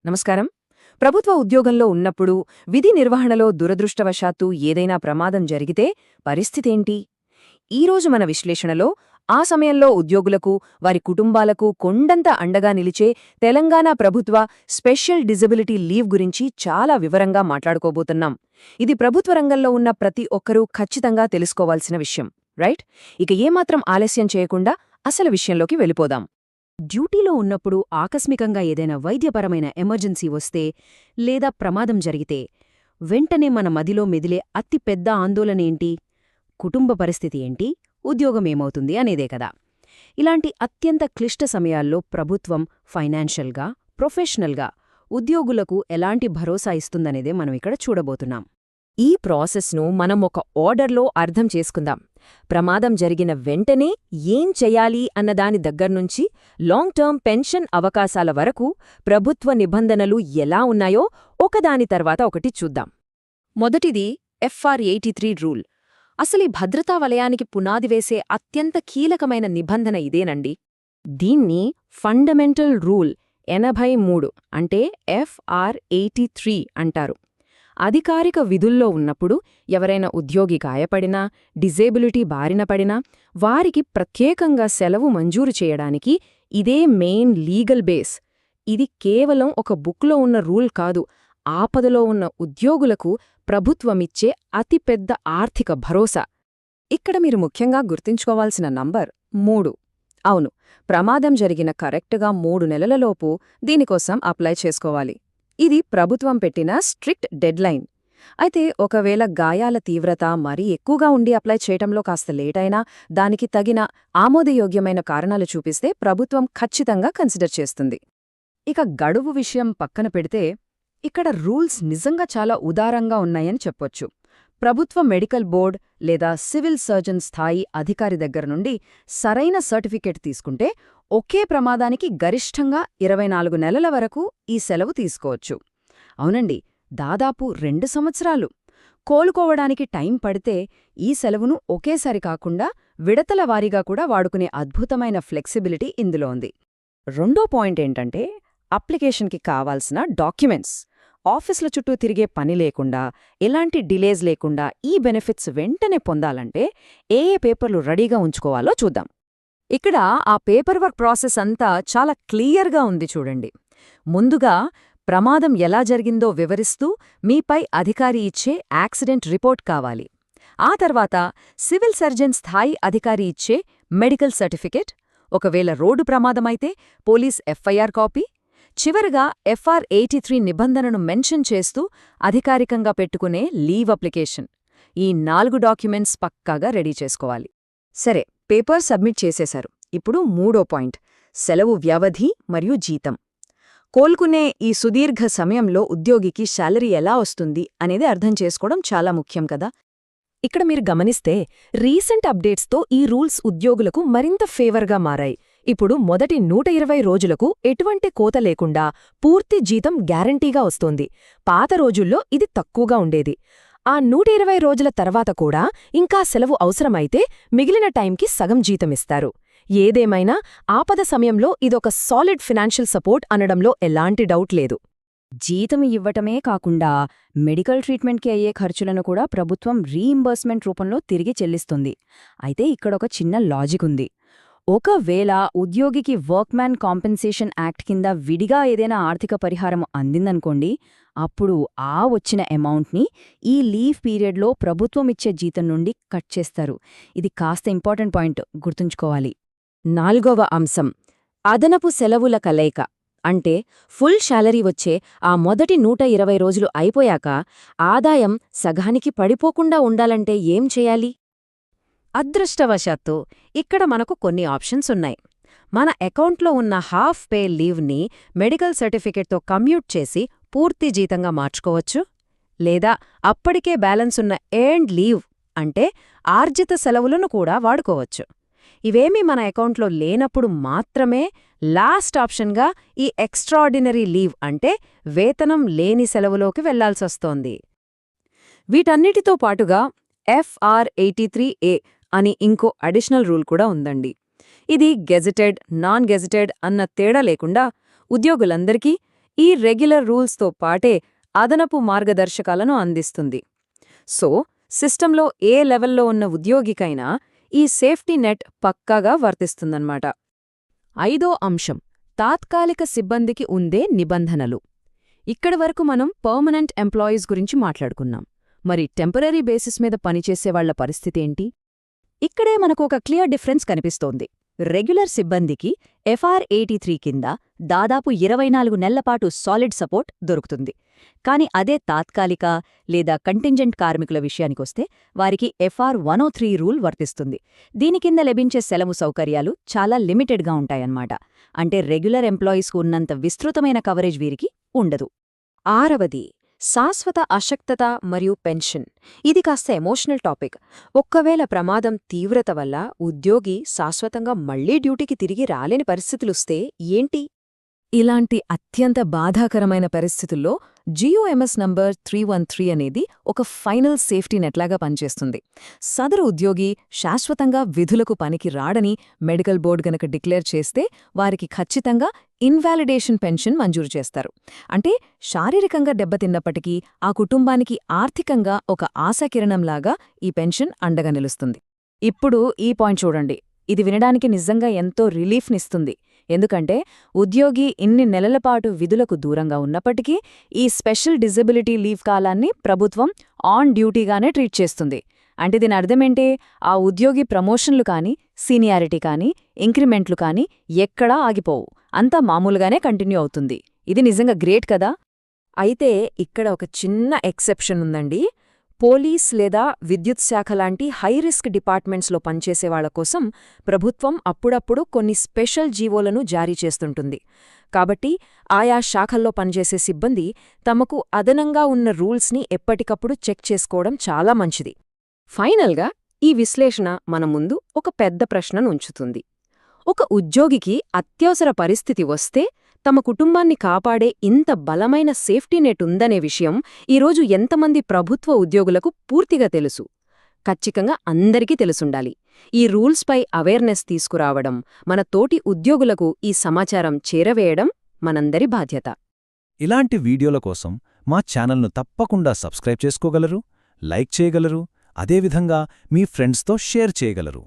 నమస్కారం. ప్రభుత్వ ఉద్యోగంలో ఉన్నప్పుడు విధి నిర్వహణలో దురదృష్టవశాత్తు ఏదైనా ప్రమాదం జరిగితే పరిస్థితేంటి? ఈరోజు మన విశ్లేషణలో ఆ సమయంలో ఉద్యోగులకు, వారి కుటుంబాలకు కొండంత అండగా నిలిచే తెలంగాణ ప్రభుత్వ స్పెషల్ డిజబిలిటీ లీవ్ గురించి చాలా వివరంగా మాట్లాడుకోబోతున్నాం. ఇది ప్రభుత్వ రంగంలో ఉన్న ప్రతి ఒక్కరూ ఖచ్చితంగా తెలుసుకోవాల్సిన విషయం, రైట్? ఇక ఏమాత్రం ఆలస్యం చేయకుండా అసలు విషయంలోకి వెళ్ళిపోదాం. డ్యూటీలో ఉన్నప్పుడు ఆకస్మికంగా ఏదైనా వైద్యపరమైన ఎమర్జెన్సీ వస్తే లేదా ప్రమాదం జరిగితే వెంటనే మన మదిలో మెదిలే అతి పెద్ద ఆందోళనేంటి? కుటుంబ పరిస్థితి ఏంటి? ఉద్యోగమేమవుతుంది అనేదే కదా. ఇలాంటి అత్యంత క్లిష్ట సమయాల్లో ప్రభుత్వం ఫైనాన్షియల్గా, ప్రొఫెషనల్గా ఉద్యోగులకు ఎలాంటి భరోసా ఇస్తుందనేదే మనం ఇక్కడ చూడబోతున్నాం. ఈ ప్రాసెస్ను మనం ఒక ఆర్డర్లో అర్థం చేసుకుందాం. ప్రమాదం జరిగిన వెంటనే ఏం చెయ్యాలి అన్నదాని దగ్గర్నుంచి లాంగ్ టర్మ్ పెన్షన్ అవకాశాల వరకు ప్రభుత్వ నిబంధనలు ఎలా ఉన్నాయో ఒకదాని తర్వాత ఒకటి చూద్దాం. మొదటిది FR 83 రూల్. అసలీ భద్రతా వలయానికి పునాది వేసే అత్యంత కీలకమైన నిబంధన ఇదేనండి. దీన్ని ఫండమెంటల్ రూల్ 83 అంటే FR 83 అంటారు. అధికారిక విధుల్లో ఉన్నప్పుడు ఎవరైనా ఉద్యోగి గాయపడినా, డిజేబిలిటీ బారిన పడినా వారికి ప్రత్యేకంగా సెలవు మంజూరు చేయడానికి ఇదే మెయిన్ లీగల్ బేస్. ఇది కేవలం ఒక బుక్లో ఉన్న రూల్ కాదు, ఆపదలో ఉన్న ఉద్యోగులకు ప్రభుత్వమిచ్చే అతిపెద్ద ఆర్థిక భరోసా. ఇక్కడ మీరు ముఖ్యంగా గుర్తుంచుకోవాల్సిన నంబర్ 3. అవును, ప్రమాదం జరిగిన కరెక్ట్గా 3 నెలలలోపు దీనికోసం అప్లై చేసుకోవాలి. ఇది ప్రభుత్వం పెట్టిన స్ట్రిక్ట్ డెడ్లైన్. అయితే ఒకవేళ గాయాల తీవ్రత మరీ ఎక్కువగా ఉండి అప్లై చేయటంలో కాస్త లేటైనా దానికి తగిన ఆమోదయోగ్యమైన కారణాలు చూపిస్తే ప్రభుత్వం ఖచ్చితంగా కన్సిడర్ చేస్తుంది. ఇక గడువు విషయం పక్కన పెడితే ఇక్కడ రూల్స్ నిజంగా చాలా ఉదారంగా ఉన్నాయని చెప్పొచ్చు. ప్రభుత్వ మెడికల్ బోర్డ్ లేదా సివిల్ సర్జన్ స్థాయి అధికారి దగ్గర నుండి సరైన సర్టిఫికేట్ తీసుకుంటే ఒకే ప్రమాదానికి గరిష్టంగా 24 నెలల వరకు ఈ సెలవు తీసుకోవచ్చు. అవునండి, దాదాపు 2 సంవత్సరాలు. కోలుకోవడానికి టైం పడితే ఈ సెలవును ఒకేసారి కాకుండా విడతల వారీగా కూడా వాడుకునే అద్భుతమైన ఫ్లెక్సిబిలిటీ ఇందులో ఉంది. రెండో పాయింట్ ఏంటంటే అప్లికేషన్కి కావాల్సిన డాక్యుమెంట్స్. ఆఫీసుల చుట్టూ తిరిగే పని లేకుండా, ఎలాంటి డిలేస్ లేకుండా ఈ బెనిఫిట్స్ వెంటనే పొందాలంటే ఏ పేపర్లు రెడీగా ఉంచుకోవాలో చూద్దాం. ఇక్కడ ఆ పేపర్ వర్క్ ప్రాసెస్ అంతా చాలా క్లియర్గా ఉంది చూడండి. ముందుగా ప్రమాదం ఎలా జరిగిందో వివరిస్తూ మీపై అధికారి ఇచ్చే యాక్సిడెంట్ రిపోర్ట్ కావాలి. ఆ తర్వాత సివిల్ సర్జన్ స్థాయి అధికారి ఇచ్చే మెడికల్ సర్టిఫికేట్, ఒకవేళ రోడ్డు ప్రమాదమైతే పోలీస్ FIR కాపీ, చివరగా FR 83 నిబంధనను మెన్షన్ చేస్తూ అధికారికంగా పెట్టుకునే లీవ్ అప్లికేషన్. ఈ 4 డాక్యుమెంట్స్ పక్కాగా రెడీ చేసుకోవాలి. సరే, పేపర్ సబ్మిట్ చేసేశారు. ఇప్పుడు మూడో పాయింట్, సెలవు వ్యవధి మరియు జీతం. కోలుకునే ఈ సుదీర్ఘ సమయంలో ఉద్యోగికి శాలరీ ఎలా వస్తుంది అనేది అర్థం చేసుకోవడం చాలా ముఖ్యం కదా. ఇక్కడ మీరు గమనిస్తే రీసెంట్ అప్డేట్స్తో ఈ రూల్స్ ఉద్యోగులకు మరింత ఫేవర్గా మారాయి. ఇప్పుడు మొదటి 120 రోజులకు ఎటువంటి కోత లేకుండా పూర్తి జీతం గ్యారంటీగా వస్తోంది. పాత రోజుల్లో ఇది తక్కువగా ఉండేది. ఆ 120 రోజుల తర్వాత కూడా ఇంకా సెలవు అవసరమైతే మిగిలిన టైంకి సగం జీతమిస్తారు. ఏదేమైనా ఆపద సమయంలో ఇదొక సాలిడ్ ఫినాన్షియల్ సపోర్ట్ అనడంలో ఎలాంటి డౌట్ లేదు. జీతం ఇవ్వటమే కాకుండా మెడికల్ ట్రీట్మెంట్కి అయ్యే ఖర్చులను కూడా ప్రభుత్వం రీయింబర్స్మెంట్ రూపంలో తిరిగి చెల్లిస్తుంది. అయితే ఇక్కడొక చిన్న లాజిక్ ఉంది. ఒకవేళ ఉద్యోగికి వర్క్మ్యాన్ కాంపెన్సేషన్ యాక్ట్ కింద విడిగా ఏదైనా ఆర్థిక పరిహారం అందిందనుకోండి, అప్పుడు ఆ వచ్చిన అమౌంట్ని ఈ లీవ్ పీరియడ్లో ప్రభుత్వం ఇచ్చే జీతం నుండి కట్ చేస్తారు. ఇది కాస్త ఇంపార్టెంట్ పాయింట్, గుర్తుంచుకోవాలి. 4వ అంశం, అదనపు సెలవుల కలయిక. అంటే ఫుల్ శాలరీ వచ్చే ఆ మొదటి 120 రోజులు అయిపోయాక ఆదాయం సగానికి పడిపోకుండా ఉండాలంటే ఏం చేయాలి? అదృష్టవశాత్తు ఇక్కడ మనకు కొన్ని ఆప్షన్స్ ఉన్నాయి. మన అకౌంట్లో ఉన్న హాఫ్ పే లీవ్ని మెడికల్ సర్టిఫికేట్తో కమ్యూట్ చేసి పూర్తి జీతంగా మార్చుకోవచ్చు. లేదా అప్పటికే బ్యాలెన్స్ ఉన్న ఎర్న్డ్ లీవ్ అంటే ఆర్జిత సెలవులను కూడా వాడుకోవచ్చు. ఇవేమీ మన అకౌంట్లో లేనప్పుడు మాత్రమే లాస్ట్ ఆప్షన్గా ఈ ఎక్స్ట్రాఆర్డినరీ లీవ్ అంటే వేతనం లేని సెలవులోకి వెళ్లాల్సొస్తోంది. వీటన్నిటితో పాటుగా FR 83A అని ఇంకో అడిషనల్ రూల్ కూడా ఉందండి. ఇది గెజెటెడ్, నాన్ గెజెటెడ్ అన్న తేడా లేకుండా ఉద్యోగులందరికీ ఈ రెగ్యులర్ రూల్స్తో పాటే అదనపు మార్గదర్శకాలను అందిస్తుంది. సో సిస్టంలో ఏ లెవెల్లో ఉన్న ఉద్యోగికైనా ఈ సేఫ్టీ నెట్ పక్కాగా వర్తిస్తుందన్నమాట. 5వ అంశం తాత్కాలిక సిబ్బందికి ఉండే నిబంధనలు. ఇక్కడి వరకు మనం పర్మనెంట్ ఎంప్లాయీస్ గురించి మాట్లాడుకున్నాం. మరి టెంపరరీ బేసిస్ మీద పనిచేసేవాళ్ల పరిస్థితేంటి? ఇక్కడే మనకు ఒక క్లియర్ డిఫరెన్స్ కనిపిస్తోంది. రెగ్యులర్ సిబ్బందికి FR 83 కింద దాదాపు 24 నెలలపాటు సాలిడ్ సపోర్ట్ దొరుకుతుంది. కాని అదే తాత్కాలిక లేదా కంటింజెంట్ కార్మికుల విషయానికొస్తే వారికి FR 103 రూల్ వర్తిస్తుంది. దీని కింద లభించే సెలవు సౌకర్యాలు చాలా లిమిటెడ్గా ఉంటాయన్నమాట. అంటే రెగ్యులర్ ఎంప్లాయీస్కు ఉన్నంత విస్తృతమైన కవరేజ్ వీరికి ఉండదు. 6వది శాశ్వత అశక్తత మరియు పెన్షన్. ఇది కాస్త ఎమోషనల్ టాపిక్. ఒక్కవేళ ప్రమాదం తీవ్రత వల్ల ఉద్యోగి శాశ్వతంగా మళ్లీ డ్యూటీకి తిరిగి రాలేని పరిస్థితులొస్తే ఏంటి? ఇలాంటి అత్యంత బాధాకరమైన పరిస్థితుల్లో GOMS నంబర్ 313 అనేది ఒక ఫైనల్ సేఫ్టీ నెట్లాగా పనిచేస్తుంది. సదరు ఉద్యోగి శాశ్వతంగా విధులకు పనికి రాడని మెడికల్ బోర్డు గనక డిక్లేర్ చేస్తే వారికి ఖచ్చితంగా ఇన్వాలిడేషన్ పెన్షన్ మంజూరు చేస్తారు. అంటే శారీరకంగా దెబ్బతిన్నప్పటికీ ఆ కుటుంబానికి ఆర్థికంగా ఒక ఆశాకిరణంలాగా ఈ పెన్షన్ అండగా నిలుస్తుంది. ఇప్పుడు ఈ పాయింట్ చూడండి. ఇది వినడానికి నిజంగా ఎంతో రిలీఫ్నిస్తుంది. ఎందుకంటే ఉద్యోగి ఇన్ని నెలలపాటు విధులకు దూరంగా ఉన్నప్పటికీ ఈ స్పెషల్ డిజబిలిటీ లీవ్ కాలాన్ని ప్రభుత్వం ఆన్ డ్యూటీగానే ట్రీట్ చేస్తుంది. అంటే దీని అర్థమేంటే ఆ ఉద్యోగి ప్రమోషన్లు కానీ, సీనియారిటీ కానీ, ఇంక్రిమెంట్లు కానీ ఎక్కడా ఆగిపోవు. అంతా మామూలుగానే కంటిన్యూ అవుతుంది. ఇది నిజంగా గ్రేట్ కదా? అయితే ఇక్కడ ఒక చిన్న ఎక్సెప్షన్ ఉందండి. పోలీస్ లేదా విద్యుత్ శాఖ లాంటి హైరిస్క్ డిపార్ట్మెంట్స్లో పనిచేసేవాళ్ల కోసం ప్రభుత్వం అప్పుడప్పుడు కొన్ని స్పెషల్ జీవోలను జారీ చేస్తుంటుంది. కాబట్టి ఆయా శాఖల్లో పనిచేసే సిబ్బంది తమకు అదనంగా ఉన్న రూల్స్ని ఎప్పటికప్పుడు చెక్ చేసుకోవడం చాలా మంచిది. ఫైనల్గా ఈ విశ్లేషణ మన ముందు ఒక పెద్ద ప్రశ్నను ఉంచుతుంది. ఒక ఉద్యోగికి అత్యవసర పరిస్థితి వస్తే తమ కుటుంబాన్ని కాపాడే ఇంత బలమైన సేఫ్టీ నెట్ ఉందనే విషయం ఈరోజు ఎంతమంది ప్రభుత్వ ఉద్యోగులకు పూర్తిగా తెలుసు? ఖచ్చితంగా అందరికీ తెలుసుండాలి. ఈ రూల్స్పై అవేర్నెస్ తీసుకురావడం, మన తోటి ఉద్యోగులకు ఈ సమాచారం చేరవేయడం మనందరి బాధ్యత. ఇలాంటి వీడియోల కోసం మా ఛానల్ను తప్పకుండా సబ్స్క్రైబ్ చేసుకోగలరు, లైక్ చేయగలరు, అదేవిధంగా మీ ఫ్రెండ్స్తో షేర్ చేయగలరు.